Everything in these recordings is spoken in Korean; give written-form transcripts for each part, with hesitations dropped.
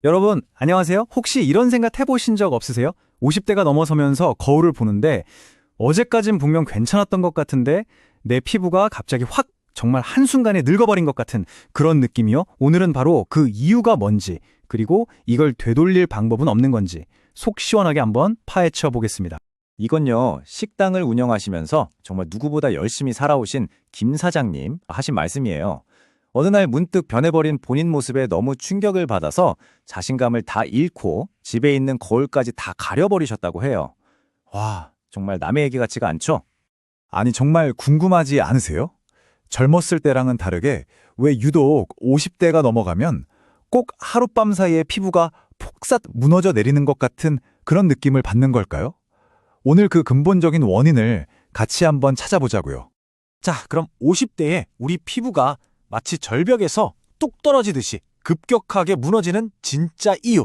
여러분, 안녕하세요. 혹시 이런 생각 해보신 적 없으세요? 50대가 넘어서면서 거울을 보는데 어제까진 분명 괜찮았던 것 같은데 내 피부가 갑자기 확 정말 한순간에 늙어버린 것 같은 그런 느낌이요. 오늘은 바로 그 이유가 뭔지, 그리고 이걸 되돌릴 방법은 없는 건지 속 시원하게 한번 파헤쳐 보겠습니다. 이건요, 식당을 운영하시면서 정말 누구보다 열심히 살아오신 김 사장님 하신 말씀이에요. 어느 날 문득 변해버린 본인 모습에 너무 충격을 받아서 자신감을 다 잃고 집에 있는 거울까지 다 가려버리셨다고 해요. 와, 정말 남의 얘기 같지가 않죠? 아니 정말 궁금하지 않으세요? 젊었을 때랑은 다르게 왜 유독 50대가 넘어가면 꼭 하룻밤 사이에 피부가 폭삭 무너져 내리는 것 같은 그런 느낌을 받는 걸까요? 오늘 그 근본적인 원인을 같이 한번 찾아보자고요. 자, 그럼 50대에 우리 피부가 마치 절벽에서 뚝 떨어지듯이 급격하게 무너지는 진짜 이유.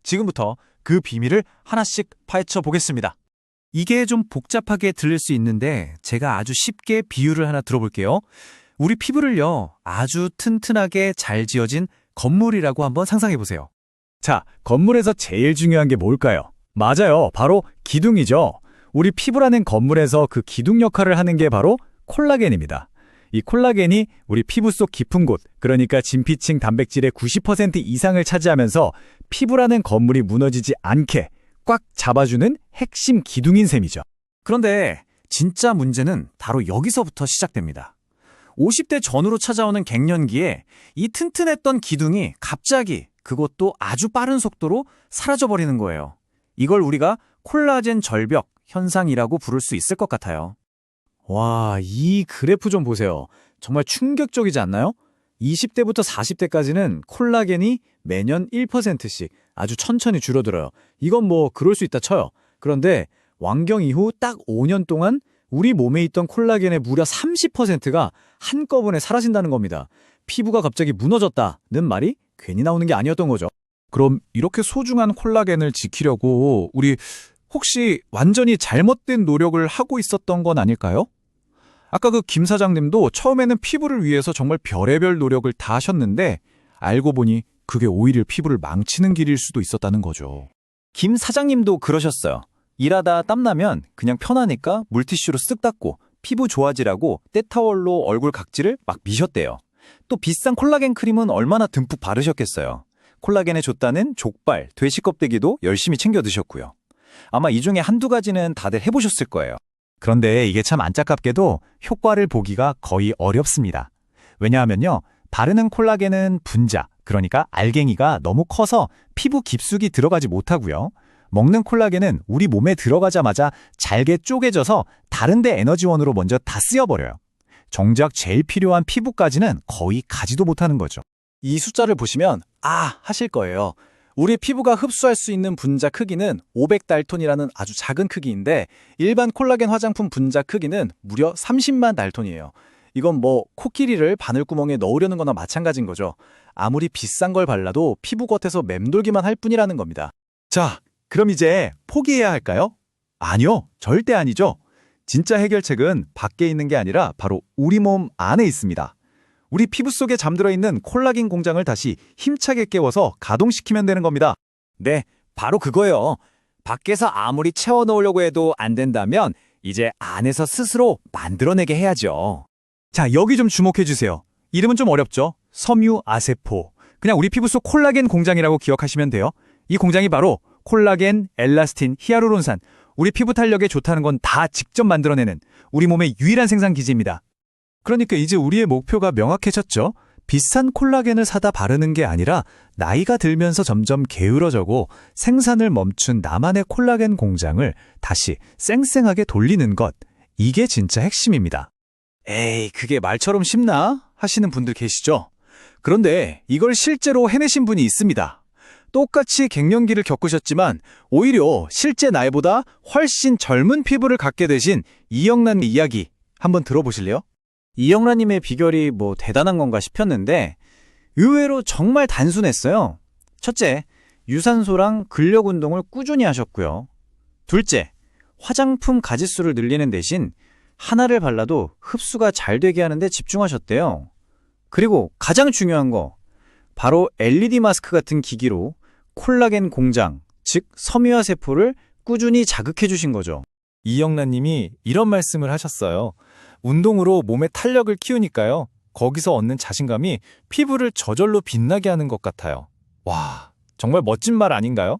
지금부터 그 비밀을 하나씩 파헤쳐 보겠습니다. 이게 좀 복잡하게 들릴 수 있는데 제가 아주 쉽게 비유를 하나 들어볼게요. 우리 피부를요, 아주 튼튼하게 잘 지어진 건물이라고 한번 상상해 보세요. 자, 건물에서 제일 중요한 게 뭘까요? 맞아요. 바로 기둥이죠. 우리 피부라는 건물에서 그 기둥 역할을 하는 게 바로 콜라겐입니다. 이 콜라겐이 우리 피부 속 깊은 곳, 그러니까 진피층 단백질의 90% 이상을 차지하면서 피부라는 건물이 무너지지 않게 꽉 잡아주는 핵심 기둥인 셈이죠. 그런데 진짜 문제는 바로 여기서부터 시작됩니다. 50대 전후로 찾아오는 갱년기에 이 튼튼했던 기둥이 갑자기, 그것도 아주 빠른 속도로 사라져버리는 거예요. 이걸 우리가 콜라겐 절벽 현상이라고 부를 수 있을 것 같아요. 와, 이 그래프 좀 보세요. 정말 충격적이지 않나요? 20대부터 40대까지는 콜라겐이 매년 1%씩 아주 천천히 줄어들어요. 이건 뭐 그럴 수 있다 쳐요. 그런데 완경 이후 딱 5년 동안 우리 몸에 있던 콜라겐의 무려 30%가 한꺼번에 사라진다는 겁니다. 피부가 갑자기 무너졌다는 말이 괜히 나오는 게 아니었던 거죠. 그럼 이렇게 소중한 콜라겐을 지키려고 우리 혹시 완전히 잘못된 노력을 하고 있었던 건 아닐까요? 아까 그 김 사장님도 처음에는 피부를 위해서 정말 별의별 노력을 다 하셨는데 알고 보니 그게 오히려 피부를 망치는 길일 수도 있었다는 거죠. 김 사장님도 그러셨어요. 일하다 땀나면 그냥 편하니까 물티슈로 쓱 닦고 피부 좋아지라고 때타월로 얼굴 각질을 막 미셨대요. 또 비싼 콜라겐 크림은 얼마나 듬뿍 바르셨겠어요. 콜라겐에 좋다는 족발, 돼지 껍데기도 열심히 챙겨 드셨고요. 아마 이 중에 한두 가지는 다들 해보셨을 거예요. 그런데 이게 참 안타깝게도 효과를 보기가 거의 어렵습니다. 왜냐하면요, 바르는 콜라겐은 분자, 그러니까 알갱이가 너무 커서 피부 깊숙이 들어가지 못하고요. 먹는 콜라겐은 우리 몸에 들어가자마자 잘게 쪼개져서 다른 데 에너지원으로 먼저 다 쓰여버려요. 정작 제일 필요한 피부까지는 거의 가지도 못하는 거죠. 이 숫자를 보시면 하실 거예요. 우리 피부가 흡수할 수 있는 분자 크기는 500달톤이라는 아주 작은 크기인데 일반 콜라겐 화장품 분자 크기는 무려 30만 달톤이에요. 이건 뭐 코끼리를 바늘구멍에 넣으려는 거나 마찬가지인 거죠. 아무리 비싼 걸 발라도 피부 겉에서 맴돌기만 할 뿐이라는 겁니다. 자, 그럼 이제 포기해야 할까요? 아니요, 절대 아니죠. 진짜 해결책은 밖에 있는 게 아니라 바로 우리 몸 안에 있습니다. 우리 피부 속에 잠들어 있는 콜라겐 공장을 다시 힘차게 깨워서 가동시키면 되는 겁니다. 네, 바로 그거예요. 밖에서 아무리 채워 넣으려고 해도 안 된다면 이제 안에서 스스로 만들어내게 해야죠. 자, 여기 좀 주목해 주세요. 이름은 좀 어렵죠? 섬유아세포. 그냥 우리 피부 속 콜라겐 공장이라고 기억하시면 돼요. 이 공장이 바로 콜라겐, 엘라스틴, 히아루론산, 우리 피부 탄력에 좋다는 건 다 직접 만들어내는 우리 몸의 유일한 생산 기지입니다. 그러니까 이제 우리의 목표가 명확해졌죠? 비싼 콜라겐을 사다 바르는 게 아니라 나이가 들면서 점점 게으러져고 생산을 멈춘 나만의 콜라겐 공장을 다시 쌩쌩하게 돌리는 것. 이게 진짜 핵심입니다. 에이, 그게 말처럼 쉽나? 하시는 분들 계시죠? 그런데 이걸 실제로 해내신 분이 있습니다. 똑같이 갱년기를 겪으셨지만 오히려 실제 나이보다 훨씬 젊은 피부를 갖게 되신 이영란 이야기 한번 들어보실래요? 이영란님의 비결이 뭐 대단한 건가 싶었는데 의외로 정말 단순했어요. 첫째, 유산소랑 근력 운동을 꾸준히 하셨고요. 둘째, 화장품 가짓수를 늘리는 대신 하나를 발라도 흡수가 잘 되게 하는데 집중하셨대요. 그리고 가장 중요한 거, 바로 LED 마스크 같은 기기로 콜라겐 공장, 즉 섬유화 세포를 꾸준히 자극해 주신 거죠. 이영란님이 이런 말씀을 하셨어요. 운동으로 몸의 탄력을 키우니까요. 거기서 얻는 자신감이 피부를 저절로 빛나게 하는 것 같아요. 와, 정말 멋진 말 아닌가요?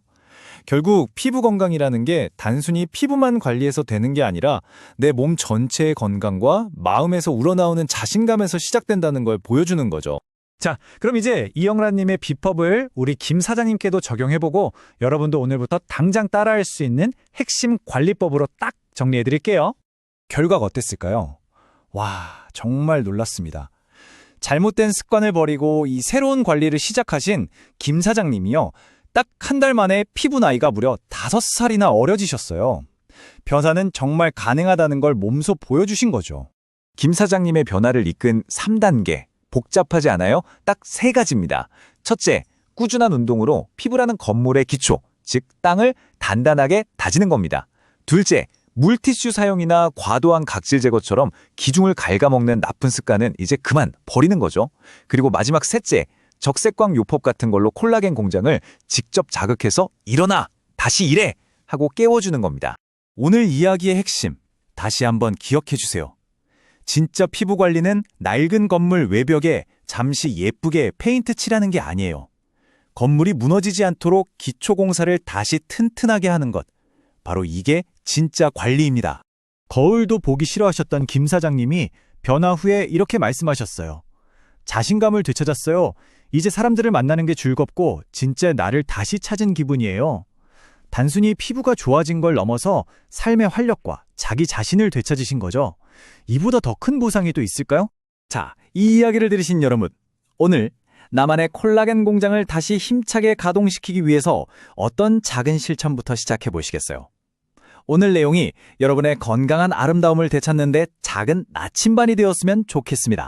결국 피부 건강이라는 게 단순히 피부만 관리해서 되는 게 아니라 내 몸 전체의 건강과 마음에서 우러나오는 자신감에서 시작된다는 걸 보여주는 거죠. 자, 그럼 이제 이영란님의 비법을 우리 김 사장님께도 적용해보고 여러분도 오늘부터 당장 따라할 수 있는 핵심 관리법으로 딱 정리해드릴게요. 결과가 어땠을까요? 와, 정말 놀랐습니다. 잘못된 습관을 버리고 이 새로운 관리를 시작하신 김 사장님이요. 딱 한 달 만에 피부 나이가 무려 5살이나 어려지셨어요. 변화는 정말 가능하다는 걸 몸소 보여주신 거죠. 김 사장님의 변화를 이끈 3단계. 복잡하지 않아요? 딱 3가지입니다. 첫째, 꾸준한 운동으로 피부라는 건물의 기초, 즉 땅을 단단하게 다지는 겁니다. 둘째, 물티슈 사용이나 과도한 각질 제거처럼 기중을 갉아먹는 나쁜 습관은 이제 그만 버리는 거죠. 그리고 마지막 셋째, 적색광 요법 같은 걸로 콜라겐 공장을 직접 자극해서 일어나! 다시 일해! 하고 깨워주는 겁니다. 오늘 이야기의 핵심, 다시 한번 기억해 주세요. 진짜 피부 관리는 낡은 건물 외벽에 잠시 예쁘게 페인트 칠하는 게 아니에요. 건물이 무너지지 않도록 기초 공사를 다시 튼튼하게 하는 것. 바로 이게 진짜 관리입니다. 거울도 보기 싫어하셨던 김 사장님이 변화 후에 이렇게 말씀하셨어요. 자신감을 되찾았어요. 이제 사람들을 만나는 게 즐겁고 진짜 나를 다시 찾은 기분이에요. 단순히 피부가 좋아진 걸 넘어서 삶의 활력과 자기 자신을 되찾으신 거죠. 이보다 더 큰 보상이 또 있을까요? 자, 이 이야기를 들으신 여러분, 오늘 나만의 콜라겐 공장을 다시 힘차게 가동시키기 위해서 어떤 작은 실천부터 시작해 보시겠어요? 오늘 내용이 여러분의 건강한 아름다움을 되찾는 데 작은 나침반이 되었으면 좋겠습니다.